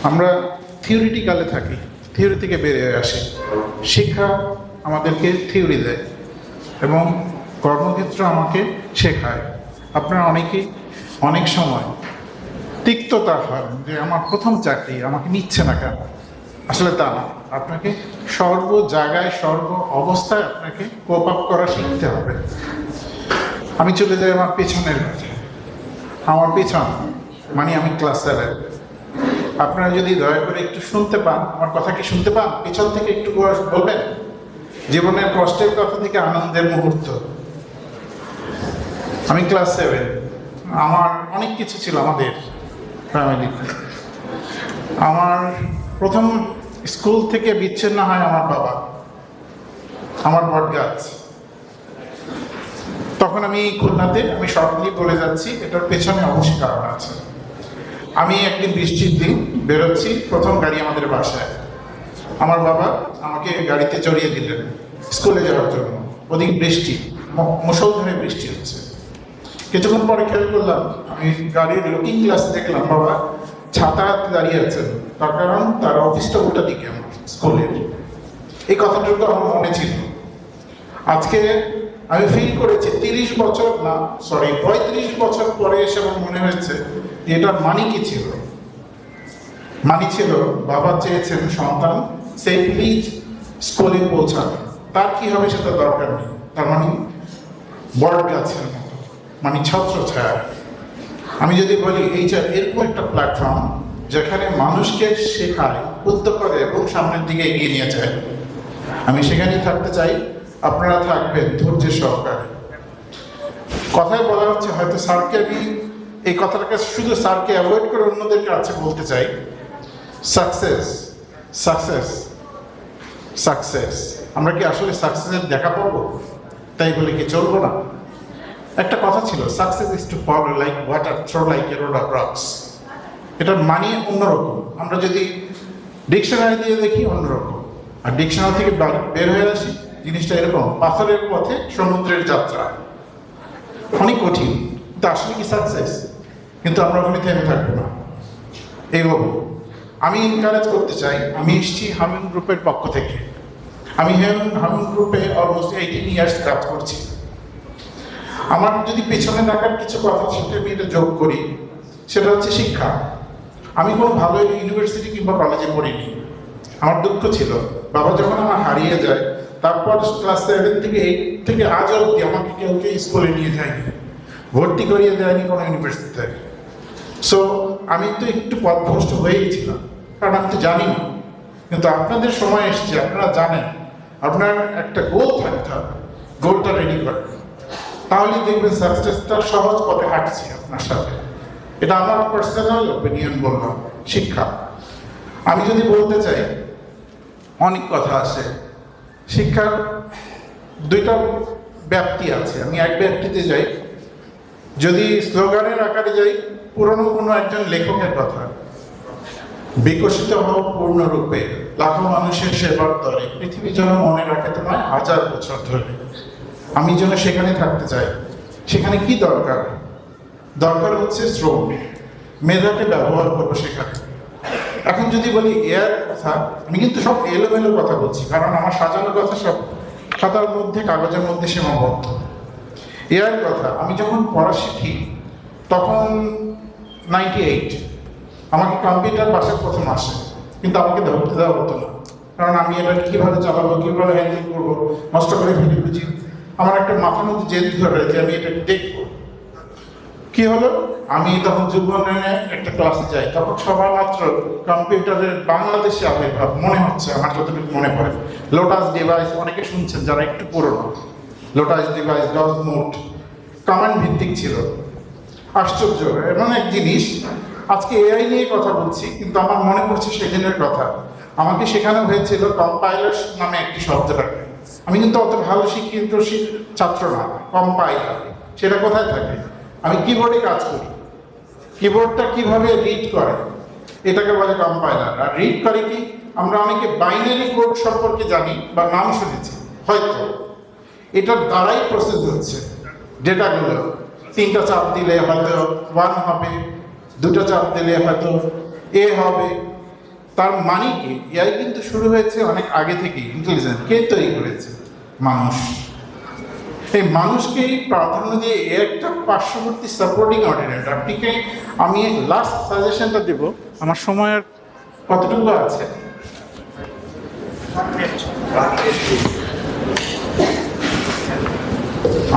আমরা থিওরিটিক্যালে থাকি, থিওরি থেকে বেরিয়ে আসি। শিক্ষা আমাদেরকে থিওরি দেয় এবং কর্মক্ষেত্র আমাকে শেখায়। আপনারা অনেকেই অনেক সময় তিক্ততা হয় যে আমার প্রথম চাকরি, আমাকে নিচ্ছে না কেন। আসলে তা না, আপনাকে সর্ব জায়গায় সর্ব অবস্থায় আপনাকে কোপ আপ করা শিখতে হবে। আমি চলে যাই আমার পেছনের কথা। আমার পেছন মানে আমি ক্লাস 7। আপনারা যদি দয়া করে একটু শুনতে পান, আমার কথা কি শুনতে পান? পেছন থেকে একটু বলবেন জীবনের কষ্টের কথা থেকে আনন্দের মুহূর্ত। আমি ক্লাস 7। আমার অনেক কিছু ছিল আমাদের ফ্যামিলিতে। আমার প্রথম স্কুল থেকে বিচ্ছিন্ন হয় আমার বাবা, আমার বটগাছ। তখন আমি খুলনাতে, আমি শর্টলি বলে যাচ্ছি, এটার পেছনে অবশ্যই কারণ আছে। আমি একদিন বৃষ্টির দিন বেরোচ্ছি, প্রথম গাড়ি আমাদের বাসায়। আমার বাবা আমাকে গাড়িতে চড়িয়ে দিলেন স্কুলে যাওয়ার জন্য। ওদিক বৃষ্টি, মুষলধারে বৃষ্টি হচ্ছে। কিছুক্ষণ পরে খেয়াল করলাম, আমি গাড়ির লুকিং গ্লাস দেখলাম বাবা ছাতা হাতে দাঁড়িয়ে আছেন। তার কারণ তার অফিসটা উল্টা দিকে আমার স্কুলের। এই কথাটুকু আমার মনে ছিল। আজকে আমি ফিল করেছি 30 বছর না, 35 বছর পরে এসে আমার মনে হয়েছে যে এটার মানে কি ছিল। মানে ছিল বাবা চেয়েছেন সন্তান সেফলি স্কুলে পৌঁছাবে, তার কি হবে সেটা দরকার নেই। তার মানে বট গাছের মতো, মানে ছত্র ছায়া। আমি যদি বলি এই যে এরকম একটা প্ল্যাটফর্ম যেখানে মানুষকে শেখায়, উদ্যোগ করে এবং সামনের দিকে এগিয়ে নিয়ে যায়, আমি সেখানেই থাকতে চাই। আপনারা থাকবেন ধৈর্য সহকারে। কথায় বলা হচ্ছে, হয়তো স্যারকে আমি এই কথাটাকে শুধু স্যারকে অ্যাভয়েড করে অন্যদের কাছে বলতে চাই, সাকসেস সাকসেস সাকসেস। আমরা কি আসলে সাকসেসের দেখা পাবো? তাই বলে কি চলবো না? একটা কথা ছিল, success is to follow like water, through like a road of rocks. এটার মানে অন্যরকম। আমরা যদি ডিকশনারি দিয়ে দেখি অন্যরকম, আর ডিকশনারি থেকে বের হয়ে আসি জিনিসটা এরকম, পাথরের পথে সমুদ্রের যাত্রা। অনেক কঠিন, কিন্তু আসলে কি সাকসেস? কিন্তু আমরা ওখানে থেমে থাকবো না, এগোবো। আমি এনকারেজ করতে চাই। আমি এসেছি হামিম গ্রুপের পক্ষ থেকে। আমি হামিম গ্রুপে অলমোস্ট 18 ইয়ার্স কাজ করছি। আমার যদি পেছনে থাকার কিছু কথা সেটা আমি এটা যোগ করি, সেটা হচ্ছে শিক্ষা। আমি কোনো ভালো ইউনিভার্সিটি কিংবা কলেজে পড়িনি। আমার দুঃখ ছিল, বাবা যখন আমার হারিয়ে যায়, তারপর ক্লাস 7 থেকে 8 থেকে আজ অবধি আমাকে কেউ স্কুলে নিয়ে যায়নি, ভর্তি করিয়ে দেয়নি কোনো ইউনিভার্সিটিতে। সো আমি তো একটু পথভ্রষ্ট হয়েই ছিলাম, কারণ আমি তো জানি না। কিন্তু আপনাদের সময় এসছে, আপনারা জানেন। আপনার একটা গোল থাকতে হবে, গোলটা রেডি করেন, তাহলে দেখবেন সাকসেসটা সহজ পথে হাঁটছি আপনার সাথে। এটা আমার পার্সোনাল ওপিনিয়ন বললাম। শিক্ষা আমি যদি বলতে চাই, অনেক কথা আছে। শিক্ষার দুইটা ব্যাপ্তি আছে। আমি এক ব্যাপ্তিতে যাই, যদি স্লোগানের আকারে যাই, পুরনো কোনো একজন লেখকের কথা, বিকশিত হও পূর্ণরূপে, লাখো মানুষের সেবার তরে, পৃথিবী যেন মনে রাখে তোমায় 1000 বছর ধরে। আমি যেন সেখানে থাকতে চাই। সেখানে কি দরকার? দরকার হচ্ছে শ্রম, মেধাকে ব্যবহার করবো সেখানে। এখন যদি বলি এর কথা, আমি কিন্তু সব এলোমেলো কথা বলছি, কারণ আমার সাজানো কথা সব খাতার মধ্যে, কাগজের মধ্যে সীমাবদ্ধ। এর কথা, আমি যখন পড়া শিখি তখন 98 আমাকে কম্পিউটার বাসায় প্রথম আসে, কিন্তু আমাকে ধরতে দেওয়া হতো না, কারণ আমি এটা কীভাবে চালাবো, কীভাবে হ্যান্ডেল করবো, নষ্ট করে ফেলে বুঝি। আমার একটা মাথার মধ্যে জেদ ধরে যে আমি এটা দেখবো। কি হলো, আমি তখন যুবনের একটা ক্লাসে যাই, তখন সবাই মাত্র কম্পিউটারের বাংলাদেশে আবির্ভাব মনে হচ্ছে, আমার যতটুকু মনে পড়ে। লোটাস ডিভাইস, অনেকে শুনছেন যারা একটু পুরনো। Lotus device, DOS mode, command ভিত্তিক ছিল। আশ্চর্য এমন এক জিনিস। আজকে এআই নিয়ে কথা বলছি, কিন্তু আমার মনে পড়ছে সেদিনের কথা। আমাকে শেখানো হয়েছিল কম্পাইলার নামে একটি শব্দটাকে। আমি কিন্তু অত ভালো শিক্ষিত ছাত্র না। কম্পাইলার সেটা কোথায় থাকে? আমি কিবোর্ডে কাজ করি, কিবোর্ডটা কিভাবে রিড করে এটাকে বলে কম্পাইলার। আর রিড করে কি, আমরা অনেকে বাইনারি কোড সম্পর্কে জানি বা নাম শুনেছি হয়তো, এটার দ্বারাই প্রসেস হচ্ছে ডেটাগুলো। 3টা চাপ দিলে হয়তো 1 হবে, 2টা চাপ দিলে হয়তো এ হবে, তার মানে কি এআই কিন্তু শুরু হয়েছে অনেক আগে থেকে। ইন্টেলিজেন্ট কে তৈরি করেছে? মানুষ। এই মানুষকেই প্রাধান্য দিয়ে একটা পার্শ্ববর্তী সাপোর্টিং অর্ডিনেট। আপনাকে আমি লাস্ট সাজেশনটা দেব, আমার সময় আর কতটুকু আছে?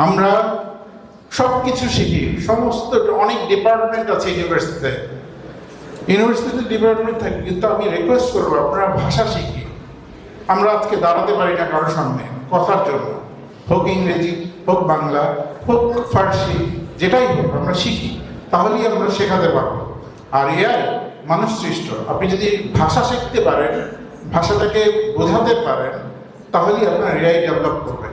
আমরা সব কিছু শিখি, সমস্ত অনেক ডিপার্টমেন্ট আছে ইউনিভার্সিটিতে। ইউনিভার্সিটিতে ডিপার্টমেন্ট থাকে, কিন্তু আমি রিকোয়েস্ট করবো আপনারা ভাষা শিখি। আমরা আজকে দাঁড়াতে পারি না কারোর সামনে কথার জন্য, হোক ইংরেজি, হোক বাংলা, হোক ফার্সি, যেটাই হোক আমরা শিখি, তাহলেই আমরা শেখাতে পারবো। আর এআই মানুষ সৃষ্ট। আপনি যদি ভাষা শিখতে পারেন, ভাষাটাকে বোঝাতে পারেন, তাহলেই আপনার এআই ডেভেলপ করবে।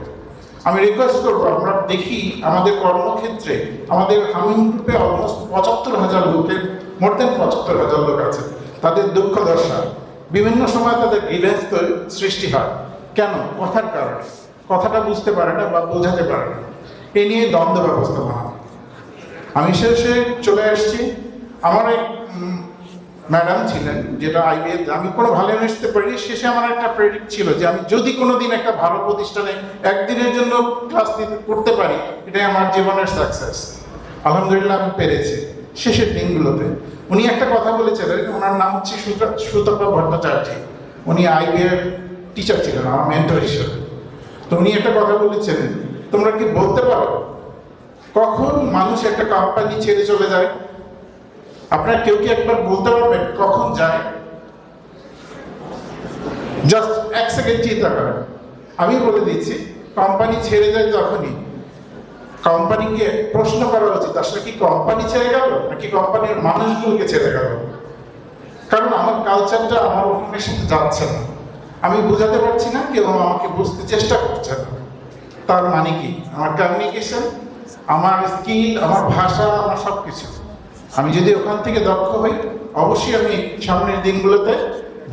আমি রিকোয়েস্ট করবো, আমরা দেখি আমাদের কর্মক্ষেত্রে, আমাদের হামিং গ্রুপে অলমোস্ট ৭৫,০০০ লোকের, মোর দেন ৭৫,০০০ লোক আছে। তাদের দুঃখ দশা, বিভিন্ন সময় তাদের গ্রিভেন্স সৃষ্টি হয়। কেন? কথার কারণে। কথাটা বুঝতে পারে না বা বোঝাতে পারে না। এ নিয়ে দ্বন্দ্ব ব্যবস্থাপনা। আমি শেষে চলে আসছি। আমার এক ম্যাডাম ছিলেন, যেটা আইবিএ, আমি কোনো ভালো ইউনিভার্সিটিতে পড়িনি। শেষে আমার একটা প্রেডিক্ট ছিল যে আমি যদি কোনোদিন একটা ভালো প্রতিষ্ঠানে একদিনের জন্য ক্লাস নিতে করতে পারি, এটাই আমার জীবনের সাকসেস। আলহামদুলিল্লাহ আমি পেরেছি শেষের দিনগুলোতে। উনি একটা কথা বলেছিলেন, ওনার নাম হচ্ছে সুতপা ভট্টাচার্য। উনি আইবিএ টিচার ছিলেন, আমার মেন্টর হিসেবে। তো উনি একটা কথা বলেছিলেন, তোমরা কি বলতে পারো কখন মানুষ একটা কোম্পানি ছেড়ে চলে যায়? আপনারা কেউ কি একবার বলতে পারবেন কখন যায়? জাস্ট 1 সেকেন্ড চিন্তা করেন। আমি বলে দিচ্ছি, কোম্পানি ছেড়ে যায় তখনই। কোম্পানিকে প্রশ্ন করা উচিত, আসলে কি কোম্পানি ছেড়ে গেল নাকি কোম্পানির মানুষগুলোকে ছেড়ে গেল? কারণ আমার কালচারটা আমার ওখানের সাথে যাচ্ছে না, আমি বোঝাতে পারছি না, কেউ আমাকে বুঝতে চেষ্টা করছে না। তার মানে কি? আমার কমিউনিকেশন, আমার স্কিল, আমার ভাষা, আমার সব কিছু, আমি যদি ওখান থেকে দক্ষ হই, অবশ্যই আমি সামনের দিনগুলোতে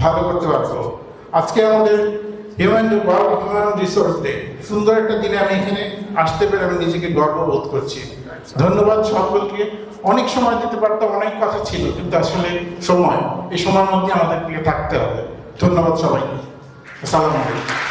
ভালো করতে পারবো। আজকে আমাদের হিউম্যান রিসোর্স ডে, সুন্দর একটা দিনে আমি এখানে আসতে পেরে আমি নিজেকে গর্ববোধ করছি। ধন্যবাদ সকলকে। অনেক সময় দিতে পারতাম, অনেক কথা ছিল, কিন্তু আসলে সময়, এই সময়ের মধ্যে আমাদেরকে থাকতে হবে। ধন্যবাদ সবাইকে। আসসালামু আলাইকুম।